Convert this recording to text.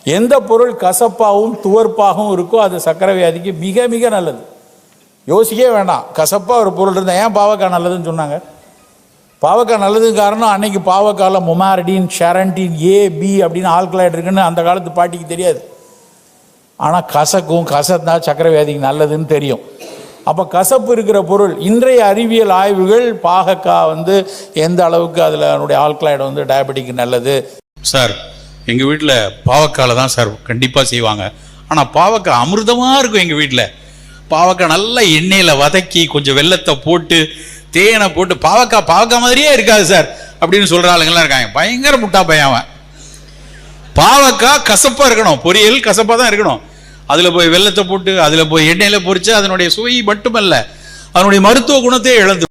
எந்த பொருள் கசப்பாகவும் துவர்ப்பாகவும் இருக்கோ அது சர்க்கரை வியாதிக்கு மிக மிக நல்லது. யோசிக்கவே வேண்டாம். கசப்பாக ஒரு பொருள் இருந்தால் ஏன் பாவக்காய் நல்லதுன்னு சொன்னாங்க? பாவக்காய் நல்லதுக்கு காரணம் அன்னைக்கு பாவக்காயில் மொமாரிடின், ஷெரண்டின், ஏ, பி அப்படின்னு ஆல்கலாய்டு இருக்குன்னு அந்த காலத்து பாட்டிக்கு தெரியாது. ஆனால் கசந்தா சர்க்கரை வியாதிக்கு நல்லதுன்னு தெரியும். அப்போ கசப்பு இருக்கிற பொருள், இன்றைய அறிவியல் ஆய்வுகள் பாகக்காய் எந்த அளவுக்கு அதில் அதனுடைய ஆல்கலாய்டு டயபெட்டிக்கு நல்லது. சார் எங்கள் வீட்டில் பாவக்காயில் தான் சார் கண்டிப்பாக செய்வாங்க. ஆனால் பாவக்காய் அமிர்தமாக இருக்கும். எங்கள் வீட்டில் பாவக்காய் நல்லா எண்ணெயில் வதக்கி கொஞ்சம் வெல்லத்தை போட்டு தேனை போட்டு பாவக்காய் மாதிரியே இருக்காது சார் அப்படின்னு சொல்கிற ஆளுங்கள்லாம் இருக்காங்க. பயங்கர முட்டா பையன் அவன். பாவக்காய் கசப்பாக இருக்கணும், பொரியல் கசப்பாக தான் இருக்கணும். அதில் போய் வெல்லத்தை போட்டு அதில் போய் எண்ணெயில் பொரிச்சு அதனுடைய சுவை மட்டுமல்ல அதனுடைய மருத்துவ குணத்தையே இழந்து